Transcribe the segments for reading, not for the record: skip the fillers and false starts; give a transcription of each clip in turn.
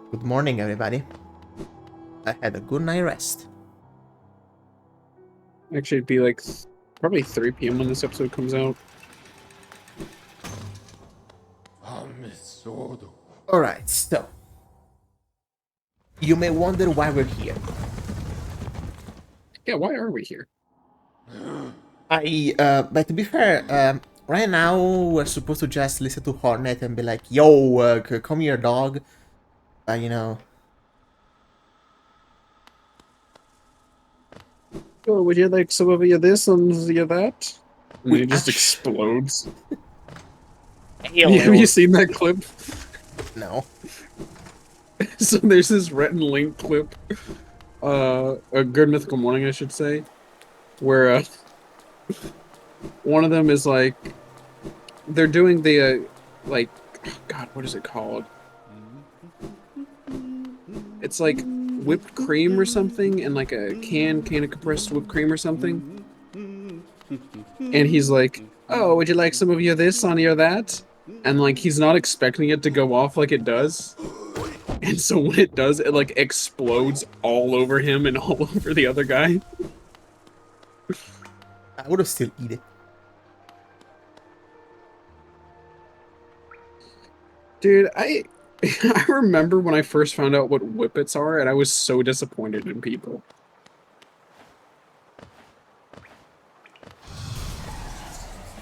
Good morning, everybody. I had a good night rest. Actually, it'd be like probably 3 p.m. when this episode comes out. Alright, so. You may wonder why we're here. Yeah, why are we here? But to be fair, right now we're supposed to just listen to Hornet and be like, yo, come here, dog. You know. Oh, would you like some of you this and you that? And then We it just actually. explodes. Have you Hello. seen that clip? No. So there's this Rhett and Link clip, a Good Mythical Morning, I should say, where one of them is like, they're doing the, like, oh God, what is it called? It's like whipped cream or something, and like a can of compressed whipped cream or something. And he's like, "Oh, would you like some of your this on your that?" And like he's not expecting it to go off like it does. And so when it does, it like explodes all over him and all over the other guy. I would have still eat it. Dude, I I remember when I first found out what whippets are, and I was so disappointed in people.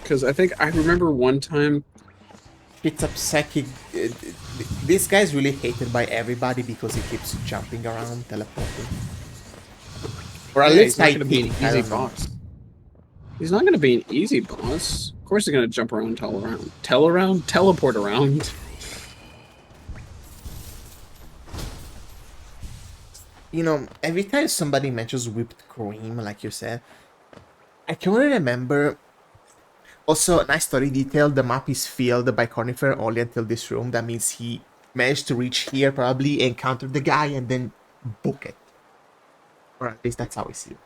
Because I remember one time. Pizza Psychic. This guy's really hated by everybody because he keeps jumping around, teleporting. Or at Yeah, least he's not I going to be an think, I easy don't know. boss. He's not going to be an easy boss. Of course, he's going to jump around, teleport around. You know, every time somebody mentions whipped cream, like you said, I can only remember. Also, a nice story detail, the map is filled by Conifer only until this room. That means he managed to reach here, probably encounter the guy, and then book it. Or at least that's how I see it.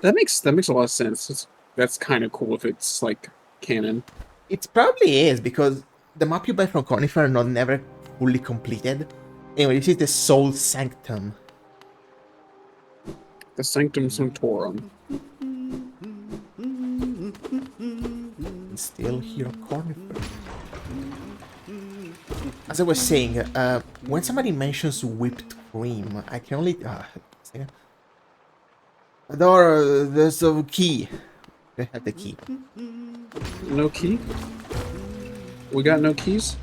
That makes a lot of sense. That's kind of cool if it's like canon. It probably is, because the map you buy from Conifer are not never fully completed. Anyway, this is the Soul Sanctum. The Sanctum Sanctorum. And still here on Conifer. As I was saying, when somebody mentions whipped cream, I can only... there's a key. I have the key. No key? We got no keys?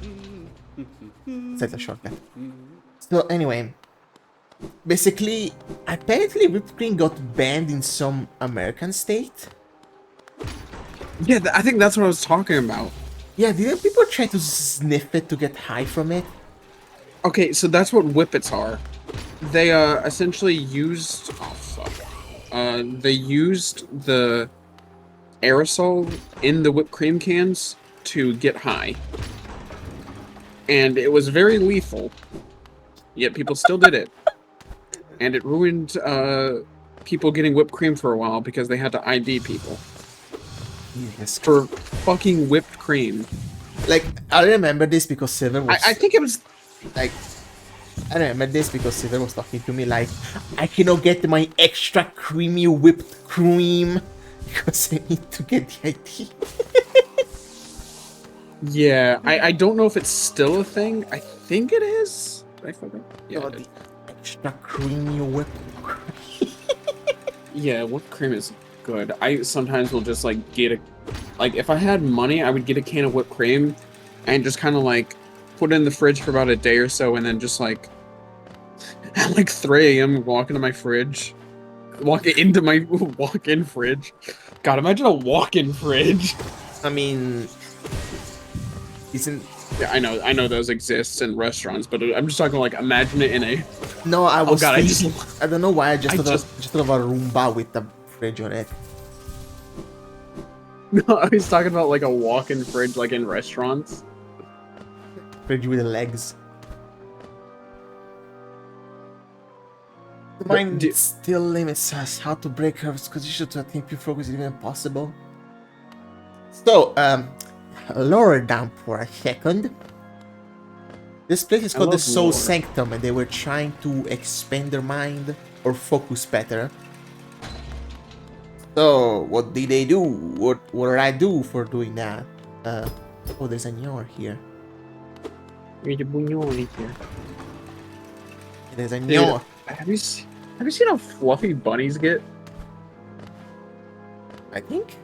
That's a shortcut. So anyway, basically, apparently whipped cream got banned in some American state. Yeah, I think that's what I was talking about. Yeah, didn't people try to sniff it to get high from it? Okay, so that's what whippets are. They essentially used they used the aerosol in the whipped cream cans to get high. And it was very lethal. Yet people still did it. And it ruined people getting whipped cream for a while because they had to ID people Yes. for fucking whipped cream. Like, I remember this because Silver was... I think it was... Like, I remember this because Silver was talking to me like, I cannot get my extra creamy whipped cream because I need to get the ID. Yeah, I don't know if it's still a thing. I think it is. I forgot. Yeah, Oh, the extra creamy whipped cream. yeah, whipped cream is good. I sometimes will just like get a... Like, if I had money, I would get a can of whipped cream and just kind of like put it in the fridge for about a day or so and then just like at like 3 a.m. walk into my fridge. Walk into my walk-in fridge. God, imagine a walk-in fridge. I mean, isn't... Yeah, I know those exist in restaurants, but I'm just talking like imagine it in a... No, I Oh was God, thinking... I don't know why I just I thought, just... just thought of a Roomba with a fridge on it. No, I was talking about like a walk-in fridge like in restaurants. Fridge with the legs. The But mind still limits us how to break her condition to attain pure focus is even possible. So, lower down for a second. This place is I called the love Soul lore. Sanctum, and they were trying to expand their mind or focus better. So, what did they do? What did I do for doing that? Oh, there's a Nyor here. There's a buñuel here. There's a Dude, Nyor. have you seen how fluffy bunnies get? I think.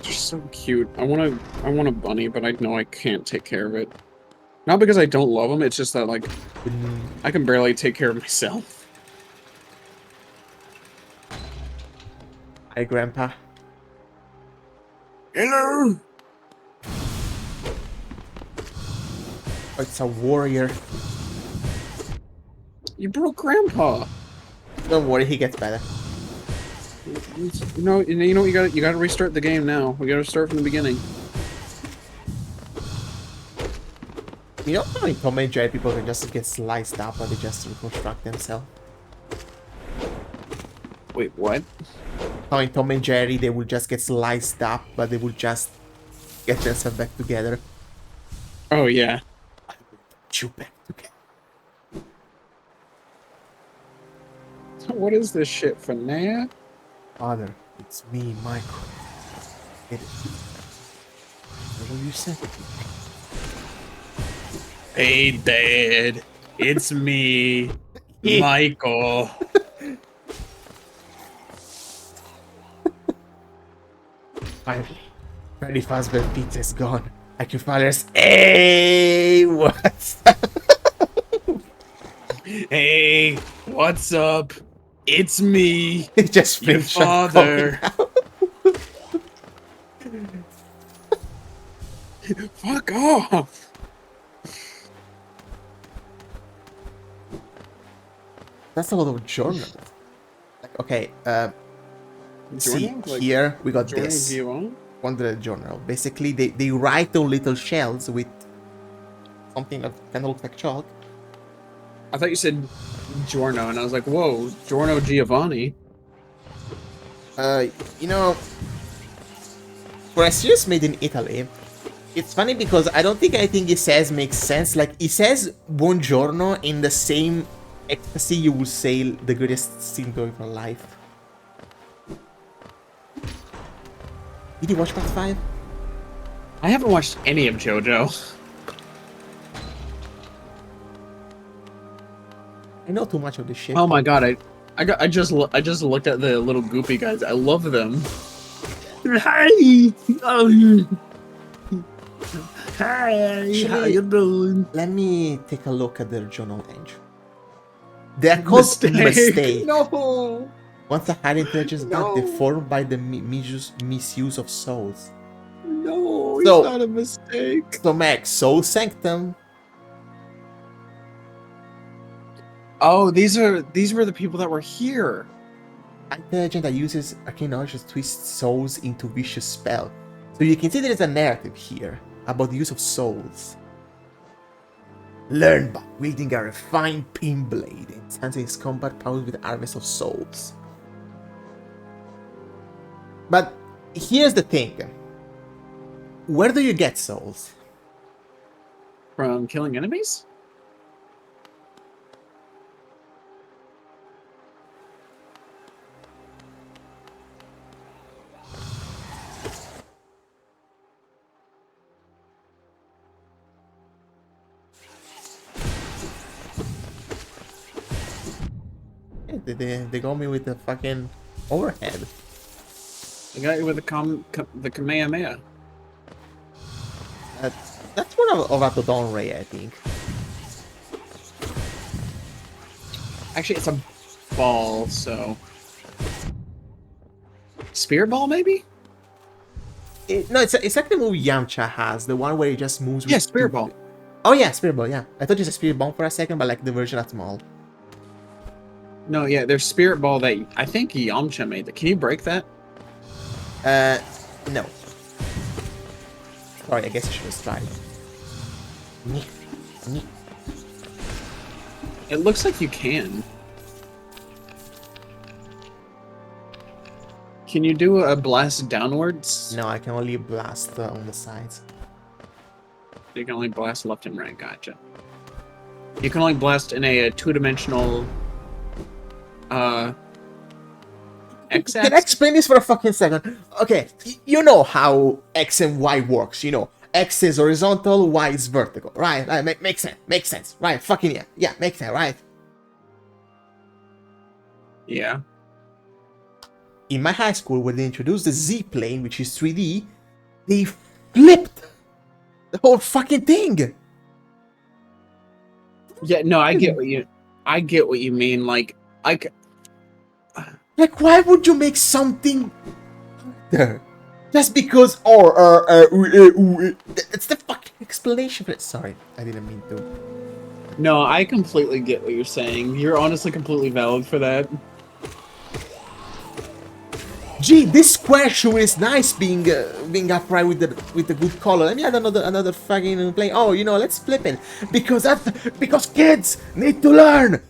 They're so cute. I want a bunny, but I know I can't take care of it. Not because I don't love them, it's just that like I can barely take care of myself. Hi, Grandpa. Hello. Oh, it's a warrior. You broke Grandpa. Don't worry, he gets better. You know what you gotta restart the game now. We gotta start from the beginning. You know how many Tom and Jerry people can just get sliced up and they just reconstruct themselves? Wait, what? How in Tom and Jerry they will just get sliced up, but they will just get themselves back together. Oh yeah. I will put you back together. What is this shit for Nat? Father, it's me, Michael. It is. What will you say? Hey Dad, it's me, Michael. Finally, Freddy Fazbear Pizza is gone. Like your father's. Hey, what's up? Hey, what's up? It's me, It just your finished up father. coming out. Fuck off. That's a lot of journal. Like, okay, see, Journal? Like, here we got Journal this. Guillaume? On the journal. Basically, they write on little shells with something that kind of looks like chalk. I thought you said Giorno, and I was like, whoa, Giorno Giovanni. You know, for a series made in Italy, it's funny because I don't think anything he says makes sense. Like, he says buongiorno in the same ecstasy you would say the greatest scene of your life. Did you watch part 5? I haven't watched any of JoJo. I know too much of this shit. Oh my god, I just looked at the little goopy guys. I love them. Hi. Oh. Hi. How you doing? Let me take a look at their journal entry. They're called mistake. No. Once a high intelligence bug No. deformed by the misuse of souls. No, So- it's not a mistake. So Max, Soul Sanctum. Oh, these were the people that were here. Intelligent that uses arcane knowledge to twist souls into vicious spell. So you can see there is a narrative here about the use of souls. Learn by wielding a refined pin blade, enhancing its combat powers with harvest of souls. But here's the thing. Where do you get souls? From killing enemies? Yeah, they got me with the fucking overhead. They got you with the Kamehameha. That's one of Autodon Ray, I think. Actually, it's a ball, so... Spirit ball, maybe? No, it's like the move Yamcha has, the one where he just moves with Yeah, Spirit two- ball. Oh yeah, Spirit Ball, yeah. I thought you said Spirit Bomb for a second, but like the version that's small. No, yeah, there's Spirit ball that I think Yamcha made. Can you break that? No. Sorry, I guess I should have tried. It looks like you can. Can you do a blast downwards? No, I can only blast on the sides. You can only blast left and right. Gotcha. You can only blast in a two-dimensional Can I x-axis. explain this for a fucking second? Okay, you know how X and Y works, you know. X is horizontal, Y is vertical, right? Makes sense, makes sense, right? Fucking yeah. Yeah, makes sense, right? Yeah. In my high school, when they introduced the Z-plane, which is 3D, they flipped the whole fucking thing. Yeah, no, I get what you mean. Like Why would you make something there? Just because, that's the fucking explanation for it. Sorry, I didn't mean to. no, I completely get what you're saying. You're honestly completely valid for that. Gee, this square shoe is nice, being upright with the good color. Let me add another fucking play. Oh, you know, let's flip it because kids need to learn.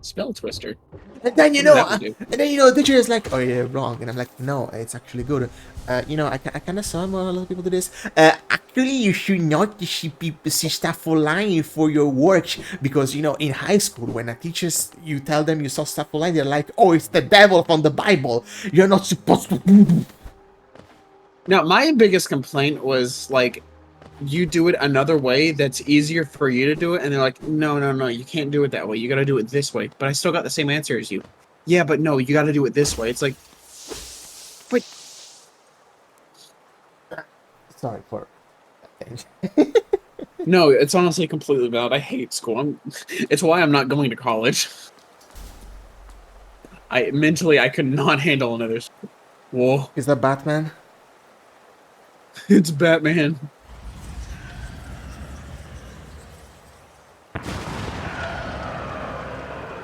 Spell twister. And then What does that one do? the teacher is like, "Oh, you're wrong," and I'm like, "No, it's actually good." I kind of saw a lot of people do this. Actually, you should not see stuff online for your work because in high school, when a teachers you tell them you saw stuff online, they're like, "Oh, it's the devil from the Bible. You're not supposed to." Now, my biggest complaint was like, you do it another way that's easier for you to do it, and they're like, no, you can't do it that way. You got to do it this way. But I still got the same answer as you. Yeah, but no, you got to do it this way. It's like, but Sorry for. no, it's honestly completely valid. I hate school. It's why I'm not going to college. I could not handle another school. Whoa, Is that Batman? it's Batman.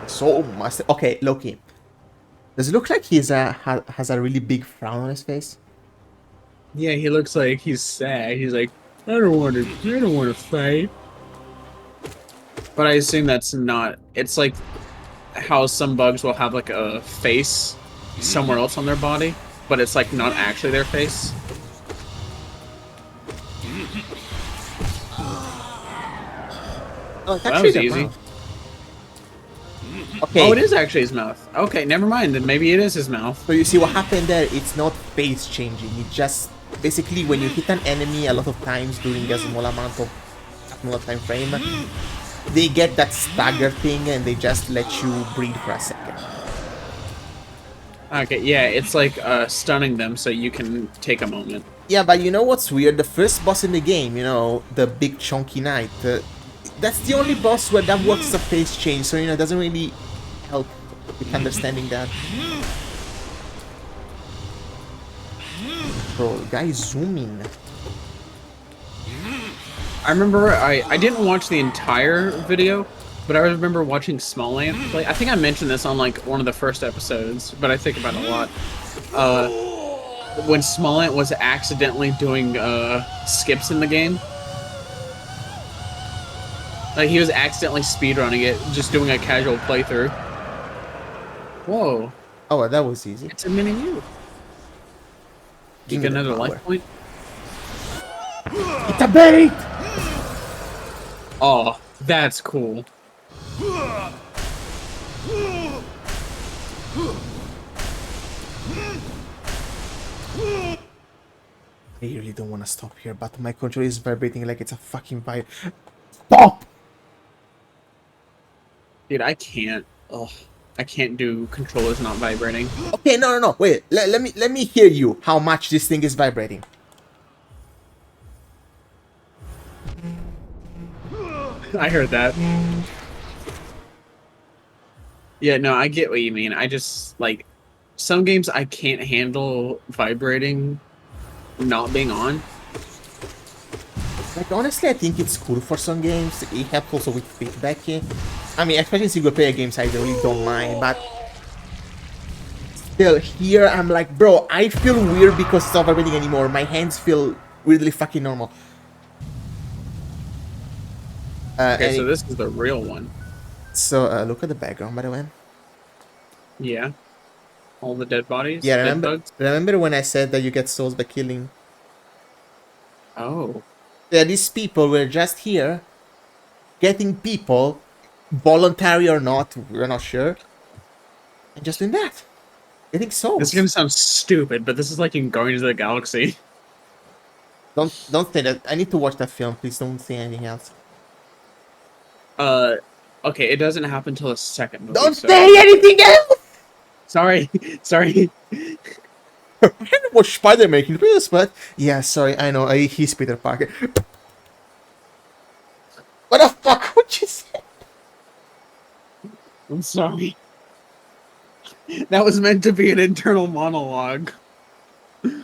So must. Okay, Loki. Does it look like he's has a really big frown on his face? Yeah, he looks like he's sad. He's like, I don't want to fight. But I assume that's not. It's like how some bugs will have like a face somewhere else on their body, but it's like not actually their face. Oh, it's Well, that actually was the easy. mouth. Okay. Oh, it is actually his mouth. Okay, never mind. Then maybe it is his mouth. So you see what happened there? It's not face changing. It just basically when you hit an enemy a lot of times during a small time frame, they get that stagger thing and they just let you breathe for a second. Okay, yeah, it's like stunning them so you can take a moment. Yeah, but you know what's weird? The first boss in the game, the big chunky knight, that's the only boss where that works as a face change, so it doesn't really help with understanding that. Bro, guy zooming. I remember I didn't watch the entire video, but I remember watching Smol Beans play. I think I mentioned this on like one of the first episodes, but I think about it a lot. When Smol Beans was accidentally doing skips in the game. Like he was accidentally speedrunning it, just doing a casual playthrough. Whoa. Oh, that was easy. It's a mini you. Give Get me the another power. life point? It's a bait! Oh, that's cool. I really don't want to stop here, but my controller is vibrating like it's a fucking vibe. Stop! Dude, I can't. Ugh. I can't do controllers not vibrating. Okay, no. Wait, let me hear you. How much this thing is vibrating? I heard that. Yeah, no, I get what you mean. I just, like, some games I can't handle vibrating not being on. Like, honestly, I think it's cool for some games. It helps also with feedback. I mean, especially in single-player games, I really don't mind, but still, here, I'm like, bro, I feel weird because it's not vibrating anymore. My hands feel weirdly fucking normal. Okay, so this is the real one. So, look at the background, by the way. Yeah. All the dead bodies, Yeah, dead remember bugs. remember when I said that you get souls by killing? Oh, Yeah, these people were just here getting people, voluntary or not, we're not sure, and just doing that. Getting this is souls. gonna sound stupid, but this is like in Guardians of the Galaxy. Don't say that. I need to watch that film. Please don't say anything else. Uh, okay, it doesn't happen till the second movie, Don't so say anything else! sorry, sorry. I haven't watched Spider-Man. Can you please but yeah, sorry, I know. He's Peter Parker. What the fuck would you say? I'm sorry. That was meant to be an internal monologue. I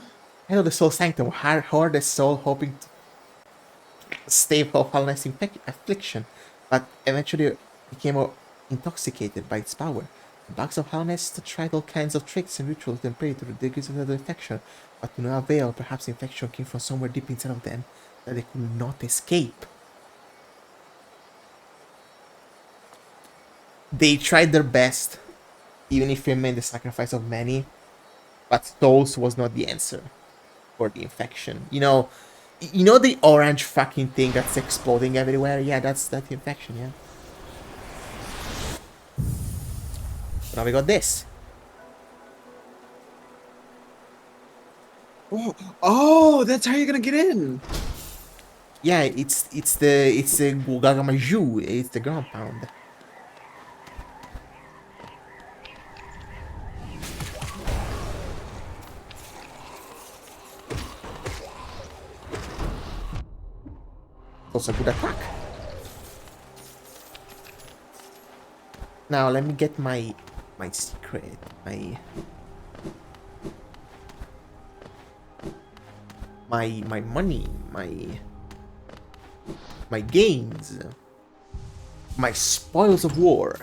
know the soul sanctum. How are the soul hoping to stave off Halness affliction, but eventually became intoxicated by its power. The bugs of Halness tried all kinds of tricks and rituals to pray to the degrees of the infection, but to no avail. Perhaps the infection came from somewhere deep inside of them that they could not escape. They tried their best, even if it meant the sacrifice of many, but souls was not the answer for the infection. You know the orange fucking thing that's exploding everywhere? Yeah, that's the infection, yeah. So now we got this. Oh, that's how you're gonna get in. Yeah, it's the Gugagamaju, it's the ground pound. Also a good attack. Now let me get my secret, my money, my gains, my spoils of war.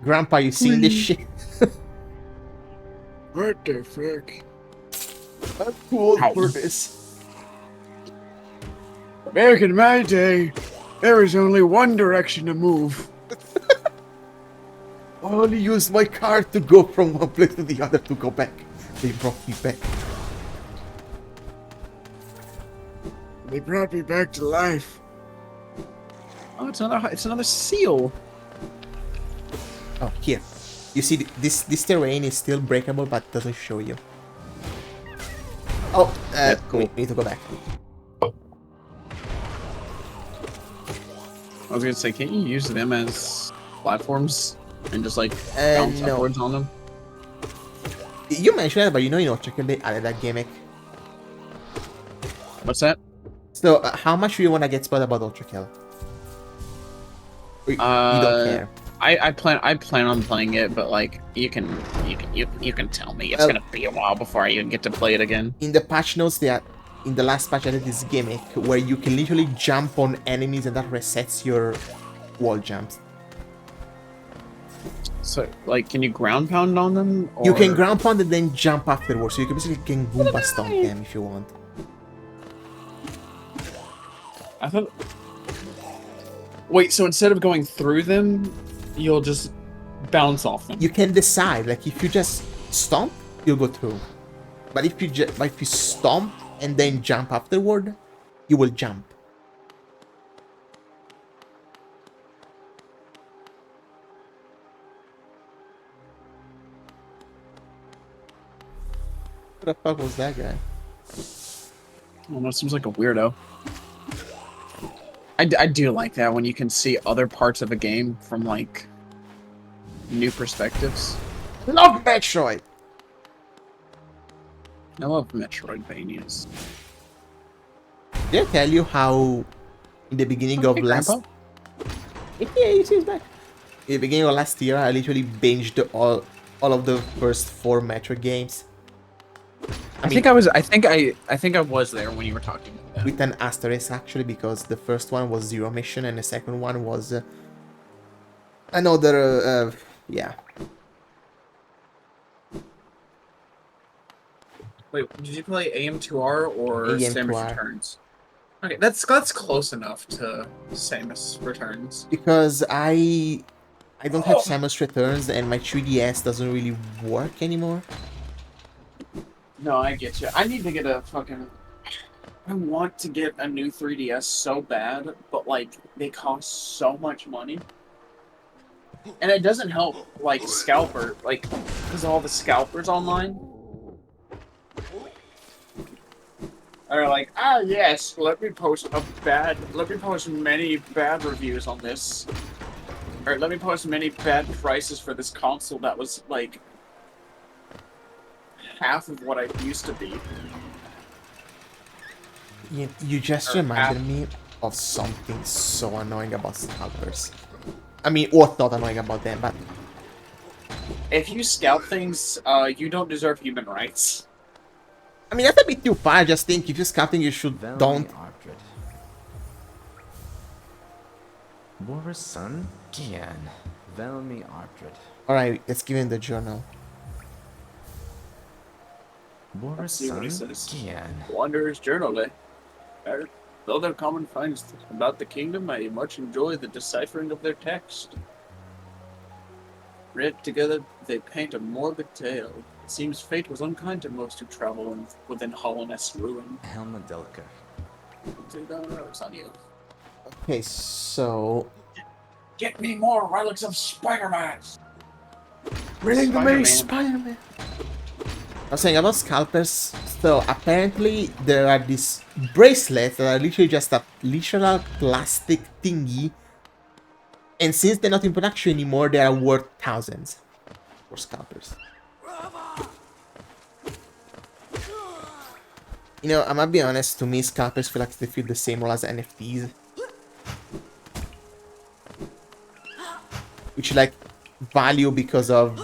Grandpa, you seen this shit? What the fuck? I'm too old Ow. for this. Back in my day, there was only one direction to move. I only used my card to go from one place to the other to go back. They brought me back. They brought me back to life. Oh, it's another seal. Oh, here. You see, this terrain is still breakable, but doesn't show you. Oh, cool. wait, we need to go back. I was gonna say, can't you use them as platforms and just like bounce no. upwards on them? You mentioned it, but in Ochakel they added that gimmick. What's that? So, how much do you want to get spot about Ochakel? You don't care. I plan on playing it, but like you can tell me it's gonna be a while before I even get to play it again. In the patch notes, in the last patch, I did this gimmick where you can literally jump on enemies and that resets your wall jumps. So, like, can you ground pound on them? Or... You can ground pound and then jump afterwards, so you can basically Goomba stomp them if you want. I thought. Wait, so instead of going through them, you'll just bounce off them. You can decide, like if you just stomp, you'll go through. But if you stomp and then jump afterward, you will jump. What the fuck was that guy? I don't know, seems like a weirdo. I do like that when you can see other parts of a game from, like, new perspectives. Love Metroid! I love Metroidvanias. Did I tell you how in the beginning of last... Grandpa? Yeah, you see his back. In the beginning of last year, I literally binged all of the first 4 Metroid games. I think I was there when you were talking about that. With an asterisk, actually, because the first one was Zero Mission and the second one was another, yeah. Wait, did you play AM2R or Samus AM2R. Returns? Okay, that's close enough to Samus Returns. Because I don't have Oh. Samus Returns and my 3DS doesn't really work anymore. No, I get you. I need to get a fucking. I want to get a new 3DS so bad, but like they cost so much money, and it doesn't help. Like scalper, like because all the scalpers online are like, ah, yes, let me post many bad reviews on this, or let me post many bad prices for this console that was like half of what I used to be. You just Or half. reminded me of something so annoying about scalpers. I mean, what's not annoying about them, but If you scalp things, you don't deserve human rights. I mean that's a bit too far. I just think if you're scouting, you should don't. Vår son Gian. Velmi Ardred. All right, let's give him the journal. Vår Let's see what he son says. Gian. Wanderer's Journal, eh? Though they're common finds about the kingdom, I much enjoy the deciphering of their text. Read together, they paint a morbid tale. It seems fate was unkind to most who travel within Hollowness ruin. Helma Delka. It's on you. Okay, so Get me more relics of Spider-Man! bring Spider-Man. me Spider-Man. I was saying about scalpers. So apparently there are these bracelets that are literally just a literal plastic thingy, and since they're not in production anymore, they are worth thousands for scalpers. You know, I'm gonna be honest. To me, scalpers feel like they feel the same role as NFTs, which like value because of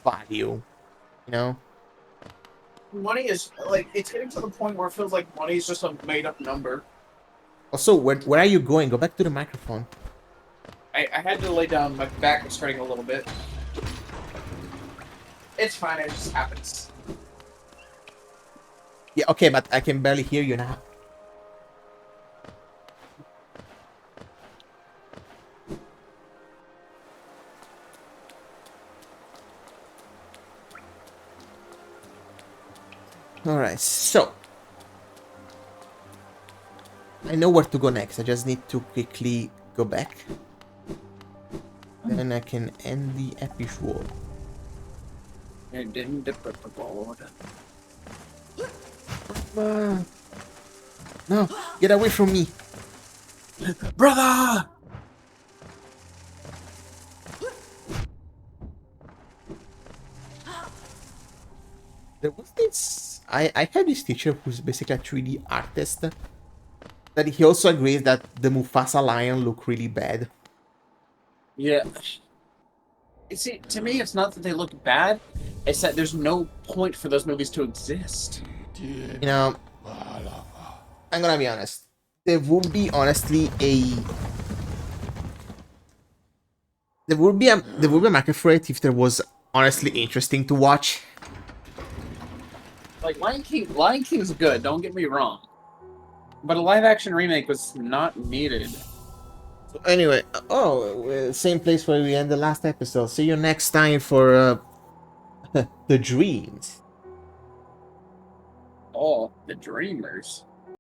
value. You know. Money is, like, it's getting to the point where it feels like money is just a made-up number. Also, where are you going? Go back to the microphone. I had to lay down, my back was hurting a little bit. It's fine, it just happens. Yeah, okay, but I can barely hear you now. Alright, so I know where to go next. I just need to quickly go back. Then I can end the episode. And then the purple board. No, get away from me. Brother! There was this... I had this teacher who's basically a 3D artist. That he also agrees that the Mufasa lion look really bad. Yeah. You see, to me, it's not that they look bad. It's that there's no point for those movies to exist. You know, I'm gonna be honest. There would be honestly a... There would be a market for it if there was honestly interesting to watch. Like, Lion King's good, don't get me wrong. But a live-action remake was not needed. So anyway, same place where we end the last episode. See you next time for the dreams. Oh, the Dreamers.